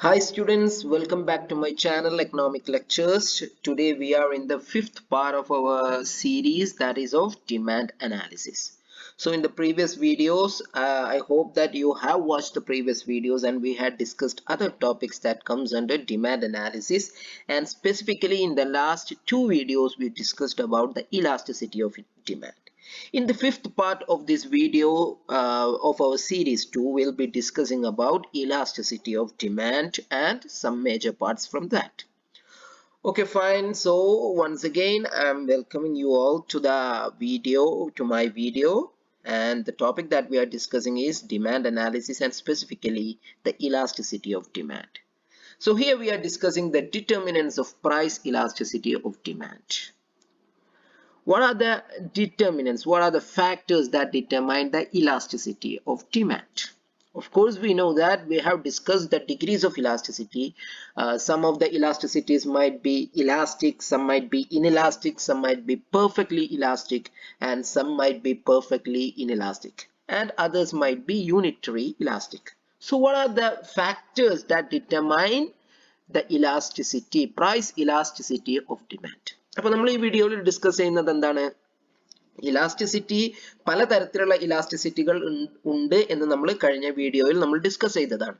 Hi students, welcome back to my channel Economic Lectures. Today we are in the fifth part of our series, that is of demand analysis. So in the previous videos, I hope that you have watched the previous videos and we had discussed other topics that comes under demand analysis, and specifically in the last two videos we discussed about the elasticity of demand. In the fifth part of this video of our series 2, we'll be discussing about elasticity of demand and some major parts from that. Okay, fine. So once again, I'm welcoming you all to my video. And the topic that we are discussing is demand analysis and specifically the elasticity of demand. So here we are discussing the determinants of price elasticity of demand. What are the determinants? What are the factors that determine the elasticity of demand? Of course, we know that we have discussed the degrees of elasticity. Some of the elasticities might be elastic, some might be inelastic, some might be perfectly elastic, and some might be perfectly inelastic, and others might be unitary elastic. So what are the factors that determine the elasticity, price elasticity of demand? അപ്പോൾ നമ്മൾ ഈ വീഡിയോയിൽ discuss ചെയ്യുന്നത് എന്താണ്? Elasticity, പലതരത്തിലുള്ള ഇലാസ്റ്റിസിറ്റികൾ ഉണ്ട് എന്ന് നമ്മൾ കഴിഞ്ഞ വീഡിയോയിൽ നമ്മൾ ഡിസ്കസ് ചെയ്തതാണ്.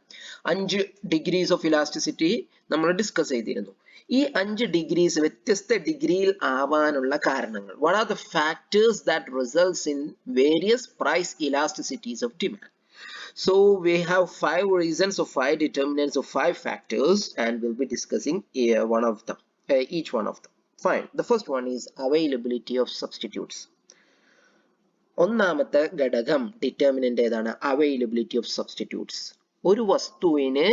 5 ഡിഗ്രീസ് ഓഫ് ഇലാസ്റ്റിസിറ്റി നമ്മൾ ഡിസ്കസ് ചെയ്തിരുന്നു. ഈ 5 ഡിഗ്രീസ് വ്യത്യസ്ത ഡിഗ്രിയിൽ ആവാനുള്ള കാരണങ്ങൾ. What are the factors that results in various price elasticities of demand? So we have 5 reasons or 5 determinants or 5 factors, and we'll be discussing one of them, each one of them. Fine. The first one is availability of substitutes. ഒന്നാമത്തെ ഘടകം determinant ഏതാണ്? Availability of substitutes. ഒരു വസ്തുവിന്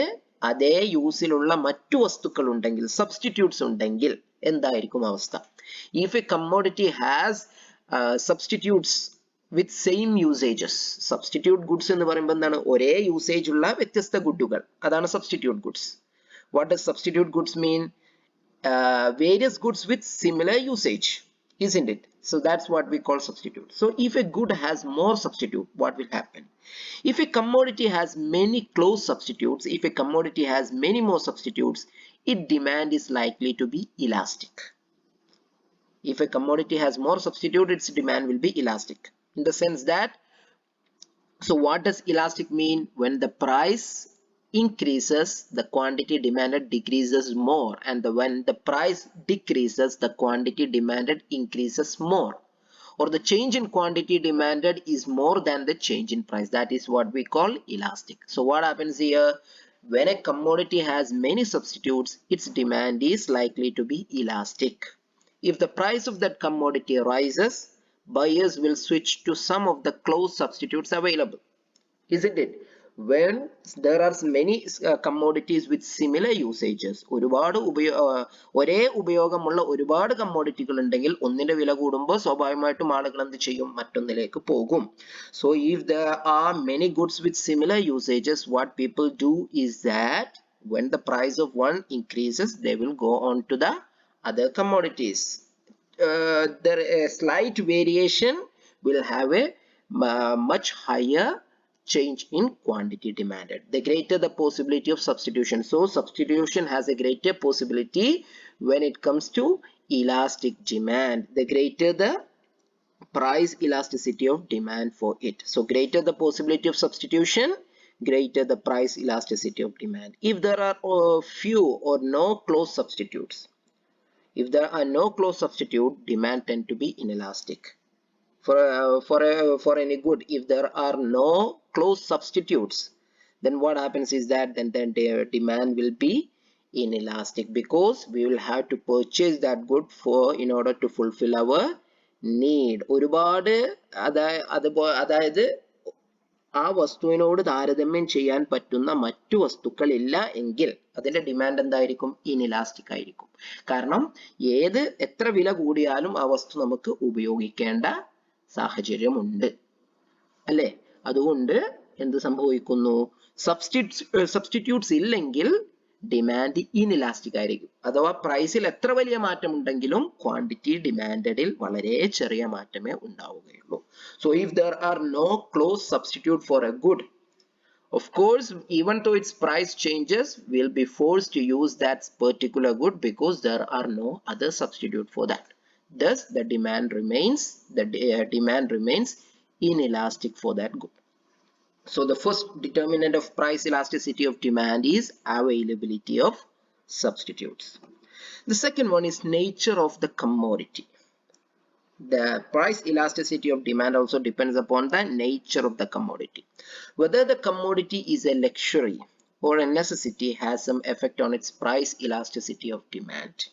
അതേ യൂസിലുള്ള മറ്റു വസ്തുക്കൾ ഉണ്ടെങ്കിൽ, substitutes ഉണ്ടെങ്കിൽ എന്തായിരിക്കും അവസ്ഥ? If a commodity has substitutes with same usages, substitute goods എന്ന് പറയുമ്പോൾ എന്താണ്? ഒരേ യൂസേജ് ഉള്ള വ്യത്യസ്ത ഗുഡുകൾ, അതാണ് substitute goods. What does substitute goods mean? Various goods with similar usage, isn't it? So that's what we call substitute. So if a good has more substitute, what will happen? If a commodity has many close substitutes, if a commodity has many more substitutes, its demand is likely to be elastic. If a commodity has more substitute, its demand will be elastic, in the sense that, so what does elastic mean? When the price increases, the quantity demanded decreases more, and when the price decreases, the quantity demanded increases more, or the change in quantity demanded is more than the change in price. That is what we call elastic. So what happens here? When a commodity has many substitutes, its demand is likely to be elastic. If the price of that commodity rises, buyers will switch to some of the close substitutes available, isn't it? When there are many commodities with similar usages, ഒരേ ഉപയോഗമുള്ള ഒരുപാട് കമ്മോഡിറ്റികൾ ഉണ്ടെങ്കിൽ ഒന്നിന്റെ വില കൂടുമ്പോൾ സ്വാഭാവികമായിട്ടും ആളുകൾ എന്ത് ചെയ്യും? മറ്റൊന്നിലേക്ക് പോകും. So if there are many goods with similar usages, what people do is that when the price of one increases, they will go on to the other commodities. There a slight variation will have a much higher change in quantity demanded. The greater the possibility of substitution. So substitution has a greater possibility when it comes to elastic demand. The greater the price elasticity of demand for it. So greater the possibility of substitution, greater the price elasticity of demand. If there are few or no close substitutes, if there are no close substitute, demand tend to be inelastic. For any good, if there are no close substitutes, then what happens is that then their demand will be inelastic, because we will have to purchase that good in order to fulfill our need. ഒരുപാട് അതായത് ആ വസ്തുവിനോട് താരതമ്യം ചെയ്യാൻ പറ്റുന്ന മറ്റു വസ്തുക്കൾ ഇല്ല എങ്കിൽ അതിന്റെ ഡിമാൻഡ് എന്തായിരിക്കും? ഇൻഇലാസ്റ്റിക് ആയിരിക്കും. കാരണം എത്ര വില കൂടിയാലും ആ വസ്തു നമുക്ക് ഉപയോഗിക്കേണ്ട സാഹചര്യമുണ്ട്, അല്ലേ? അതുകൊണ്ട് എന്ത് സംഭവിക്കുന്നു? സബ്സ്റ്റിറ്റ്യൂട്ട്സ് ഇല്ലെങ്കിൽ ഡിമാൻഡ് ഇൻഇലാസ്റ്റിക് ആയിരിക്കും. അഥവാ പ്രൈസിൽ എത്ര വലിയ മാറ്റം ഉണ്ടെങ്കിലും ക്വാണ്ടിറ്റി ഡിമാൻഡഡിൽ വളരെ ചെറിയ മാറ്റമേ ഉണ്ടാവുകയുള്ളൂ. So if there are no close substitute for a good, Of course, even though its price changes, we'll be forced to use that particular good because there are no other substitute for that. Thus, the demand remains inelastic for that good. So the first determinant of price elasticity of demand is availability of substitutes. The second one is nature of the commodity. The price elasticity of demand also depends upon the nature of the commodity. Whether the commodity is a luxury or a necessity has some effect on its price elasticity of demand.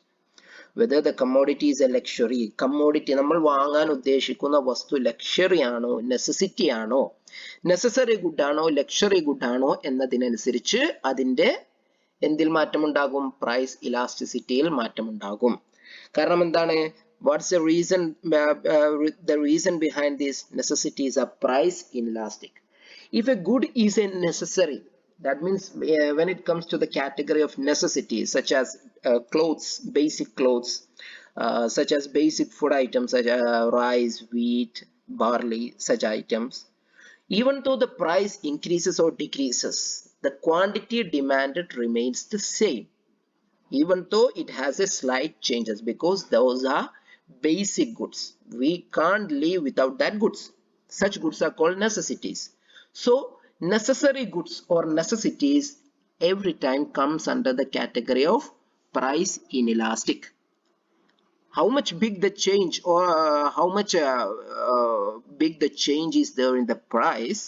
Whether the commodity is a luxury, commodity നമ്മൾ വാങ്ങാൻ ഉദ്ദേശിക്കുന്ന വസ്തു luxury ആണോ necessity ആണോ necessary good ആണോ luxury good ആണോ എന്നതിനനുസരിച്ച് അതിന്റെ എന്തിൽ മാറ്റമുണ്ടാകും പ്രൈസ് ഇലാസ്റ്റിസിറ്റിയിൽ മാറ്റമുണ്ടാകും. കാരണം എന്താണ് what's the reason behind this necessity is a price inelastic. If a good is a necessary, that means when it comes to the category of necessities such as clothes, basic clothes, such as basic food items such as rice, wheat, barley, such items, even though the price increases or decreases, the quantity demanded remains the same, even though it has a slight changes, because those are basic goods. We can't live without that goods. Such goods are called necessities. So necessary goods or necessities every time comes under the category of price inelastic. How much big the change or how much big the change is there in the price,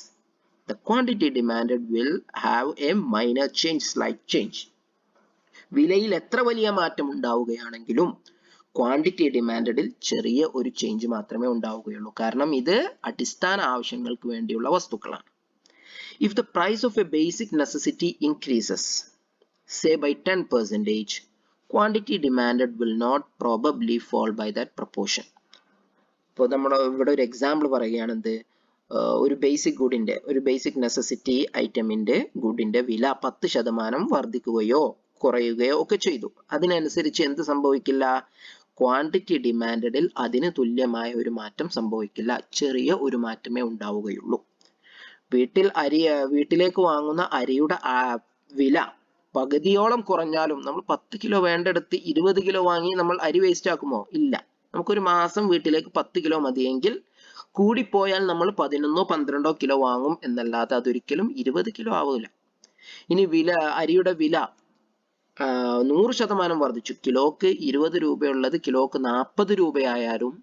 the quantity demanded will have a minor change, slight change. വിലയിൽ എത്ര വലിയ മാറ്റം ഉണ്ടാവുകയാണെങ്കിലും quantity ഡിമാൻഡിൽ ചെറിയ ഒരു change മാത്രമേ ഉണ്ടാവുകയുള്ളൂ. കാരണം ഇത് അടിസ്ഥാന ആവശ്യങ്ങൾക്ക് വേണ്ടിയുള്ള വസ്തുക്കളാണ്. If the price of a basic necessity increases, say by 10%, quantity demanded will not probably fall by that proportion. ഇപ്പോൾ നമ്മൾ ഇവിടെ ഒരു എക്സാമ്പിൾ പറയുകയാണെന്ത്, ഒരു ബേസിക് നെസസിറ്റി ഐറ്റമിന്റെ ഗുഡിന്റെ വില 10% വർദ്ധിക്കുകയോ കുറയുകയോ ഒക്കെ ചെയ്തു. അതിനനുസരിച്ച് എന്ത് സംഭവിക്കില്ല, ക്വാണ്ടിറ്റി ഡിമാൻഡിൽ അതിന് തുല്യമായ ഒരു മാറ്റം സംഭവിക്കില്ല, ചെറിയ ഒരു മാറ്റമേ ഉണ്ടാവുകയുള്ളൂ. വീട്ടിലേക്ക് വാങ്ങുന്ന അരിയുടെ വില പകുതിയോളം കുറഞ്ഞാലും നമ്മൾ 10 കിലോ വേണ്ടെടുത്ത് 20 കിലോ വാങ്ങി നമ്മൾ അരി വേസ്റ്റ് ആക്കുമോ? ഇല്ല. നമുക്കൊരു മാസം വീട്ടിലേക്ക് 10 കിലോ മതിയെങ്കിൽ കൂടിപ്പോയാൽ നമ്മൾ 11-12 കിലോ വാങ്ങും എന്നല്ലാതെ അതൊരിക്കലും 20 കിലോ ആവില്ല. ഇനി അരിയുടെ വില 100% വർദ്ധിച്ചു, കിലോക്ക് 20 രൂപയുള്ളത് കിലോക്ക് 40 രൂപയായാലും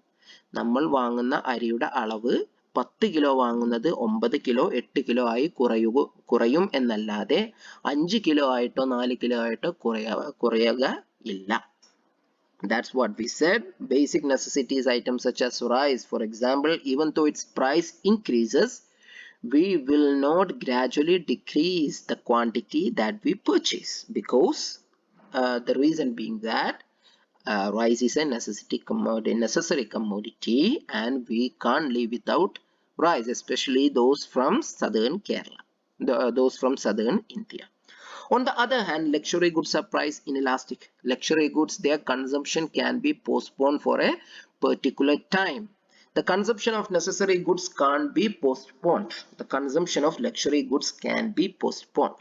നമ്മൾ വാങ്ങുന്ന അരിയുടെ അളവ് 10 കിലോ വാങ്ങുന്നത് 9 കിലോ 8 കിലോ ആയി കുറയും എന്നല്ലാതെ 5 കിലോ ആയിട്ടോ 4 കിലോ ആയിട്ടോ കുറയുക ഇല്ല. That's what we said. Basic necessities items such as rice, for example, even though its price increases, we will not gradually decrease the quantity that we purchase, because the reason being that rice is a necessary commodity and we can't live without rice, especially those from southern Kerala, those from southern India. On the other hand, luxury goods are price inelastic. Luxury goods, their consumption can be postponed for a particular time. The consumption of necessary goods can't be postponed. The consumption of luxury goods can be postponed.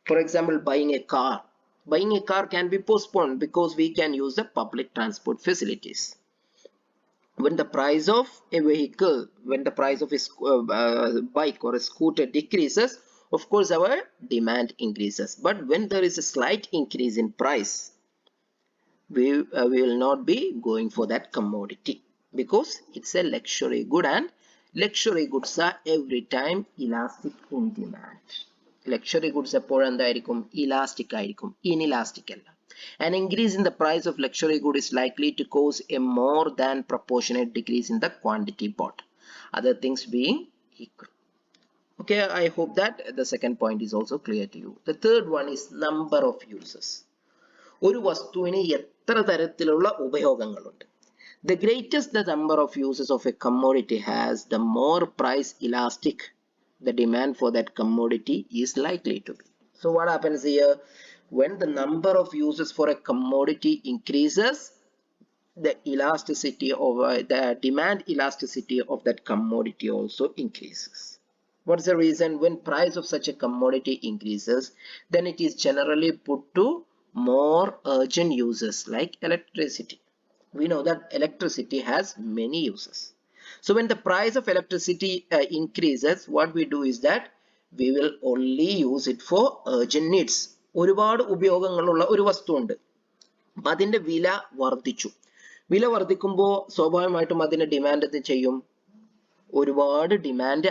For example, buying a car. Buying a car can be postponed because we can use the public transport facilities. When the price of a vehicle, when the price of a bike or a scooter decreases, of course our demand increases. But when there is a slight increase in price, we will not be going for that commodity because it's a luxury good, and luxury goods are every time elastic in demand. Luxury goods എപ്പോഴും എന്തായിരിക്കും, elastic ആയിരിക്കും, inelastic അല്ല. An increase in the price of luxury good is likely to cause a more than proportionate decrease in the quantity bought, other things being equal. Okay, I hope that the second point is also clear to you. The third one is number of uses. ഒരു വസ്തുവിന് എത്ര തരത്തിലുള്ള ഉപയോഗങ്ങളുണ്ട്. The greatest the number of uses of a commodity has, the more price elastic the demand for that commodity is likely to be. So what happens here? When the number of uses for a commodity increases, the elasticity of the demand elasticity of that commodity also increases. What's the reason? When price of such a commodity increases, then it is generally put to more urgent uses like electricity. We know that electricity has many uses. So when the price of electricity increases, what we do is that we will only use it for urgent needs. ഒരുപാട് ഉപയോഗങ്ങളുള്ള ഒരു വസ്തുണ്ട്. അപ്പൊ അതിന്റെ വില വർദ്ധിച്ചു. വില വർദ്ധിക്കുമ്പോൾ സ്വാഭാവികമായിട്ടും അതിന്റെ ഡിമാൻഡ് എന്ത് ചെയ്യും?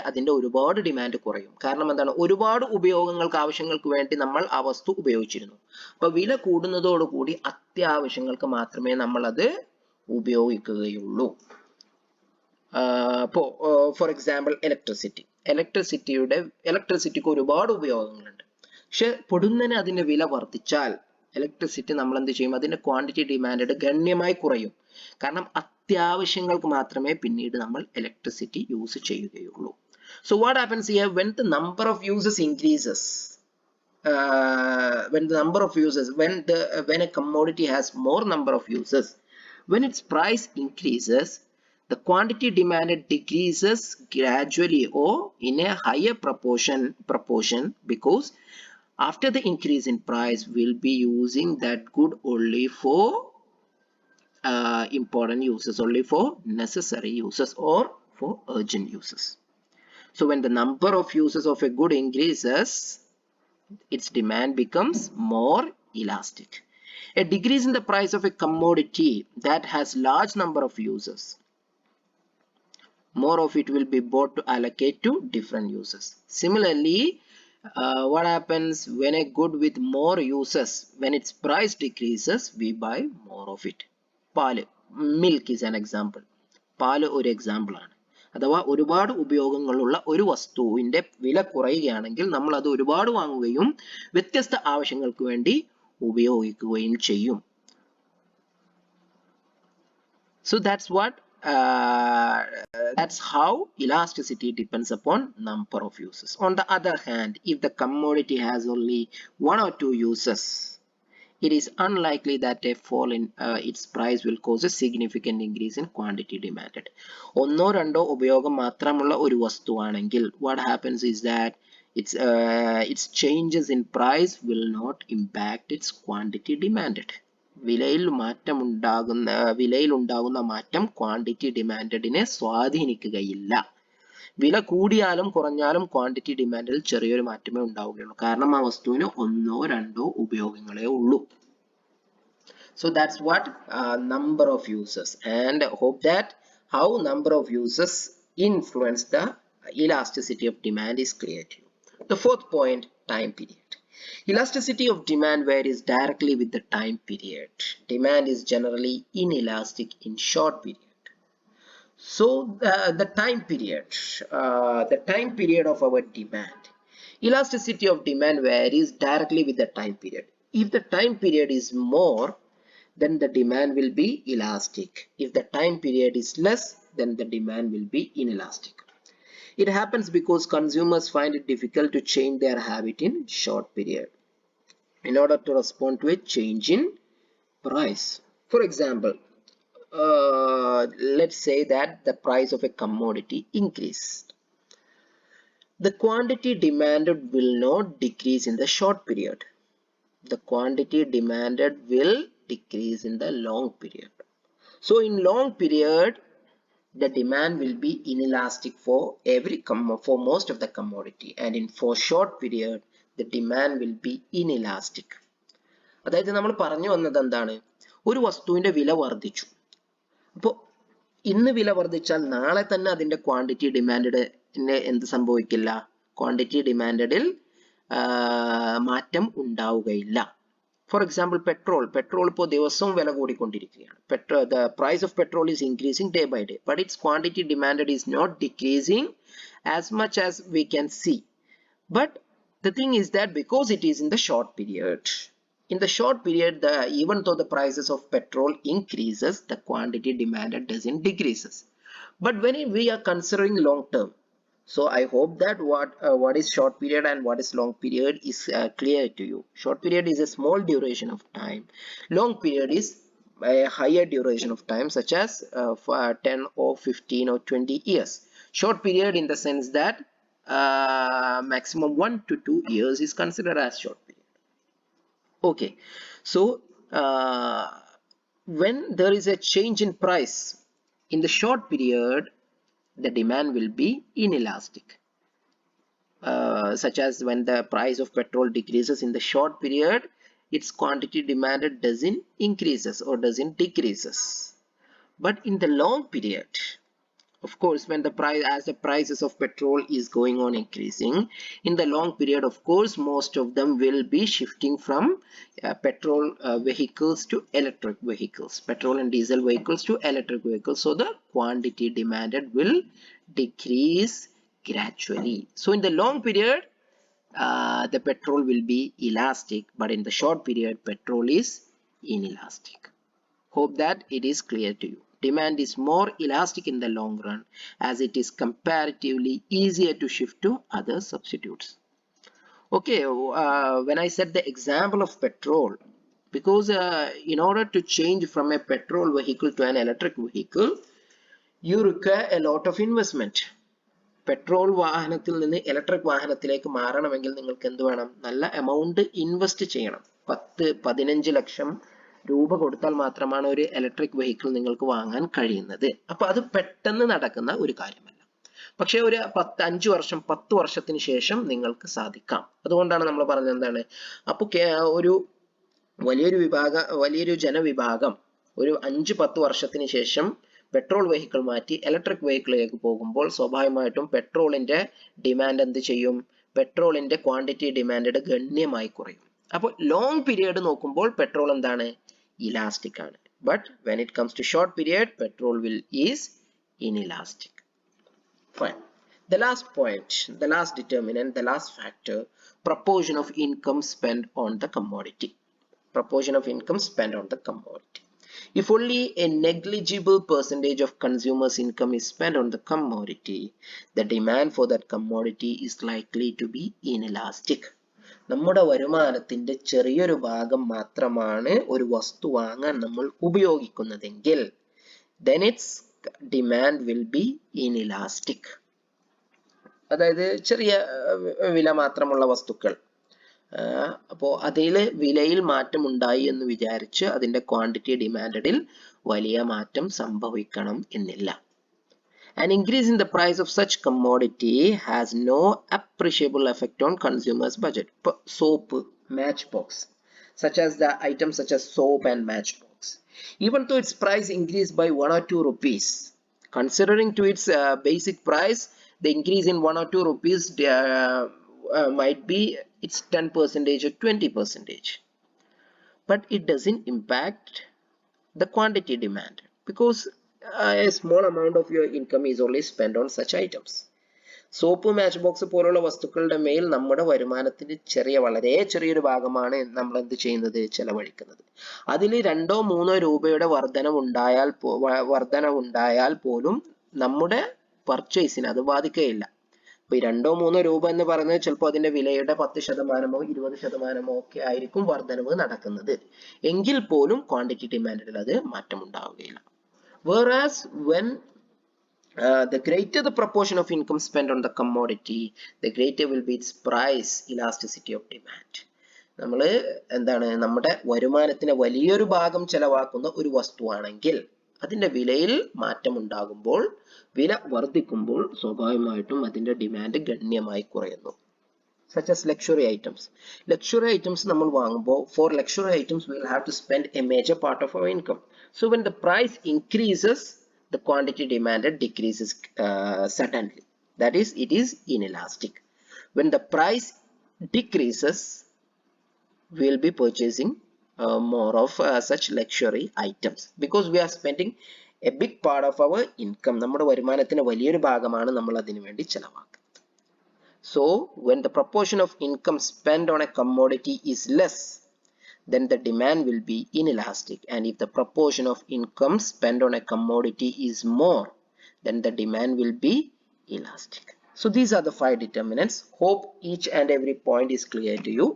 അതിന്റെ ഒരുപാട് ഡിമാൻഡ് കുറയും. കാരണം എന്താണ്? ഒരുപാട് ഉപയോഗങ്ങൾക്ക് ആവശ്യങ്ങൾക്ക് വേണ്ടി നമ്മൾ ആ വസ്തു ഉപയോഗിച്ചിരുന്നു. അപ്പൊ വില കൂടുന്നതോടുകൂടി അത്യാവശ്യങ്ങൾക്ക് മാത്രമേ നമ്മൾ അത് ഉപയോഗിക്കുകയുള്ളൂ. ഫോർ എക്സാമ്പിൾ ഇലക്ട്രിസിറ്റിക്ക് ഒരുപാട് ഉപയോഗങ്ങളുണ്ട്. പക്ഷെ പൊടുന്നനെ അതിന്റെ വില വർദ്ധിച്ചാൽ ഇലക്ട്രിസിറ്റി നമ്മൾ എന്ത് ചെയ്യും? അതിന്റെ ക്വാണ്ടിറ്റി ഡിമാൻഡ് ഗണ്യമായി കുറയും. കാരണം അത്യാവശ്യങ്ങൾക്ക് മാത്രമേ പിന്നീട് നമ്മൾ ഇലക്ട്രിസിറ്റി യൂസ് ചെയ്യുകയുള്ളൂ. So what happens here when the number of users increases? When a commodity has more number of users, when its price increases, the quantity demanded decreases gradually or in a higher proportion because after the increase in price we'll be using that good only for important uses, only for necessary uses or for urgent uses. So when the number of uses of a good increases, its demand becomes more elastic. A decrease in the price of a commodity that has large number of users, more of it will be bought to allocate to different uses. Similarly, what happens when a good with more uses, when its price decreases, we buy more of it. Milk is an example. പാല് ഒരു example ആണ്. അഥവാ ഒരുപാട് ഉപയോഗങ്ങളുള്ള ഒരു വസ്തുവിന്റെ വില കുറയുകയാണെങ്കിൽ നമ്മൾ അത് ഒരുപാട് വാങ്ങുകയും വ്യത്യസ്ത ആവശ്യങ്ങൾക്ക് വേണ്ടി ഉപയോഗിക്കുകയും ചെയ്യും. So that's how elasticity depends upon number of uses. On the other hand, if the commodity has only one or two uses, it is unlikely that a fall in its price will cause a significant increase in quantity demanded. ഒന്നോ രണ്ടോ ഉപയോഗം മാത്രമുള്ള ഒരു വസ്തുവാണെങ്കിൽ what happens is that its changes in price will not impact its quantity demanded. വിലയിൽ ഉണ്ടാകുന്ന മാറ്റം quantity ഡിമാൻഡിനെ സ്വാധീനിക്കുകയില്ല. വില കൂടിയാലും കുറഞ്ഞാലും ക്വാണ്ടിറ്റി ഡിമാൻഡിൽ ചെറിയൊരു മാറ്റമേ ഉണ്ടാവുകയുള്ളൂ. കാരണം ആ വസ്തുവിന് ഒന്നോ രണ്ടോ ഉപയോഗങ്ങളേ ഉള്ളൂ. So that's what number of users, and hope that how number of users influence the elasticity of demand is clear to you. The fourth point, time period. Elasticity of demand varies directly with the time period. Demand is generally inelastic in short period. So the time period of our demand. Elasticity of demand varies directly with the time period. If the time period is more, then the demand will be elastic. If the time period is less, then the demand will be inelastic. It happens because consumers find it difficult to change their habit in short period in order to respond to a change in price. For example, let's say that the price of a commodity increased. The quantity demanded will not decrease in the short period. The quantity demanded will decrease in the long period. So in long period, the demand will be inelastic for most of the commodity, and for short period the demand will be inelastic. അതായത് നമ്മൾ പറഞ്ഞു വന്നത് എന്താണ്? ഒരു വസ്തുവിന്റെ വില വർദ്ധിച്ചു. അപ്പോൾ ഇന്ന് വില വർദ്ധിച്ചാൽ നാളെ തന്നെ അതിന്റെ ക്വാണ്ടിറ്റി ഡിമാൻഡിന് എന്ത് സംഭവിക്കില്ല? ക്വാണ്ടിറ്റി ഡിമാൻഡിൽ മാറ്റം ഉണ്ടാവുകയില്ല. ഫോർ എക്സാമ്പിൾ പെട്രോൾ ഇപ്പോൾ ദിവസവും വില കൂടിക്കൊണ്ടിരിക്കുകയാണ്. The price of petrol is increasing day by day, but its quantity demanded is not decreasing as much as we can see. But the thing is that because it is in the short period, even though the prices of petrol increases, the quantity demanded doesn't decreases. But when we are considering long term, so I hope that what is short period and what is long period is clear to you. Short period is a small duration of time. Long period is a higher duration of time, such as for 10 or 15 or 20 years. Short period in the sense that maximum 1 to 2 years is considered as short period. Okay, so when there is a change in price in the short period, the demand will be inelastic. Such as when the price of petrol decreases in the short period, its quantity demanded doesn't increases or doesn't decreases. But in the long period, of course, when the prices of petrol is going on increasing in the long period, of course, most of them will be shifting from petrol vehicles to electric vehicles, petrol and diesel vehicles to electric vehicles. So the quantity demanded will decrease gradually. So in the long period, the petrol will be elastic, but in the short period, petrol is inelastic. Hope that it is clear to you. Demand is more elastic in the long run as it is comparatively easier to shift to other substitutes. Okay, when I said the example of petrol, because in order to change from a petrol vehicle to an electric vehicle, you require a lot of investment. Petrol വാഹനത്തിൽ നിന്ന് electric വാഹനത്തിലേക്ക് മാറണമെങ്കിൽ നിങ്ങൾക്ക് എന്ത് വേണം? നല്ല amount invest ചെയ്യണം. 10-15 ലക്ഷം രൂപ കൊടുത്താൽ മാത്രമാണ് ഒരു ഇലക്ട്രിക് വെഹിക്കിൾ നിങ്ങൾക്ക് വാങ്ങാൻ കഴിയുന്നത്. അപ്പൊ അത് പെട്ടെന്ന് നടക്കുന്ന ഒരു കാര്യമല്ല. പക്ഷേ ഒരു 5 വർഷം 10 വർഷത്തിന് ശേഷം നിങ്ങൾക്ക് സാധിക്കാം. അതുകൊണ്ടാണ് നമ്മൾ പറഞ്ഞത് എന്താണ്? അപ്പോൾ ഒരു വലിയൊരു ജനവിഭാഗം ഒരു 5-10 വർഷത്തിന് ശേഷം പെട്രോൾ വെഹിക്കിൾ മാറ്റി ഇലക്ട്രിക് വെഹിക്കിളിലേക്ക് പോകുമ്പോൾ സ്വാഭാവികമായിട്ടും പെട്രോളിന്റെ ഡിമാൻഡ് എന്ത് ചെയ്യും? പെട്രോളിന്റെ ക്വാണ്ടിറ്റി ഡിമാൻഡ് ഗണ്യമായി കുറയും. അപ്പോൾ ലോങ് പീരിയഡ് നോക്കുമ്പോൾ പെട്രോൾ എന്താണ്? ഇലാസ്റ്റിക് ആണ്. But when it comes to short period, petrol is inelastic. Fine. The last point, the last determinant, the last factor, proportion of income spent on the commodity. Proportion of income spent on the commodity. If only a negligible percentage of consumers' income is spent on the commodity, the demand for that commodity is likely to be inelastic. നമ്മുടെ വരുമാനത്തിന്റെ ചെറിയൊരു ഭാഗം മാത്രമാണ് ഒരു വസ്തു വാങ്ങാൻ നമ്മൾ ഉപയോഗിക്കുന്നതെങ്കിൽ, then its demand will be inelastic. അതായത് ചെറിയ വില മാത്രമുള്ള വസ്തുക്കൾ, അപ്പോൾ അതിലെ വിലയിൽ മാറ്റം ഉണ്ടായി എന്ന് വിചാരിച്ച് അതിന്റെ ക്വാണ്ടിറ്റി ഡിമാൻഡിൽ വലിയ മാറ്റം സംഭവിക്കണം എന്നില്ല. An increase in the price of such commodity has no appreciable effect on consumers' budget. Soap, matchbox, such as the items such as soap and matchbox, even though its price increased by 1 or 2 rupees, considering to its basic price, the increase in 1 or 2 rupees might be its 10% or 20%, but it doesn't impact the quantity demand because a small amount of your income is only spent on such items. Soap, match box പോലുള്ള വസ്തുക്കളുടെ മേൽ നമ്മുടെ വരുമാനത്തിന്റെ വളരെ ചെറിയൊരു ഭാഗമാണ് നമ്മൾ എന്ത് ചെയ്യുന്നത്? ചെലവഴിക്കുന്നത്. അതിൽ 2-3 രൂപയുടെ വർധനവുണ്ടായാൽ പോലും നമ്മുടെ പർച്ചേസിന് അത് ബാധിക്കുകയില്ല. ഇപ്പൊ 2-3 രൂപ എന്ന് പറയുന്നത് ചിലപ്പോൾ അതിന്റെ വിലയുടെ 10%, 20% ഒക്കെ ആയിരിക്കും വർധനവ് നടക്കുന്നത്. എങ്കിൽ പോലും ക്വാണ്ടിറ്റി ഡിമാൻഡിൽ അത് മാറ്റം ഉണ്ടാവുകയില്ല. Whereas when the greater the proportion of income spent on the commodity, the greater will be its price elasticity of demand. നമ്മൾ എന്താണ്? നമ്മുടെ വരുമാനത്തിന് വലിയൊരു ഭാഗം ചെലവാക്കുന്ന ഒരു വസ്തുവാണെങ്കിൽ അതിന്റെ വിലയിൽ മാറ്റം ഉണ്ടാകുമ്പോൾ, വില വർദ്ധിക്കുമ്പോൾ സ്വാഭാവികമായിട്ടും അതിന്റെ ഡിമാൻഡ് ഗണ്യമായി കുറയുന്നു. Such as luxury items. Luxury items നമ്മൾ വാങ്ങുമ്പോൾ, for luxury items we will have to spend a major part of our income. So when the price increases, the quantity demanded decreases suddenly. That is, it is inelastic. When the price decreases, we will be purchasing more of such luxury items because we are spending a big part of our income. നമ്മുടെ വരുമാനത്തിന്റെ വലിയൊരു ഭാഗമാണ് നമ്മൾ അതിനു വേണ്ടി ചെലവാക്കുന്നത്. So when the proportion of income spent on a commodity is less, then the demand will be inelastic, and if the proportion of income spent on a commodity is more, then the demand will be elastic. So these are the 5 determinants. Hope each and every point is clear to you.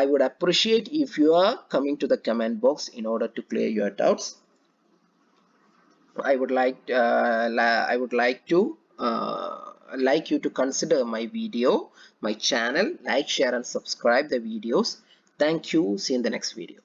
I would appreciate if you are coming to the comment box in order to clear your doubts. I would like to like you to consider my video, my channel, like, share and subscribe the videos. Thank you. See you in the next video.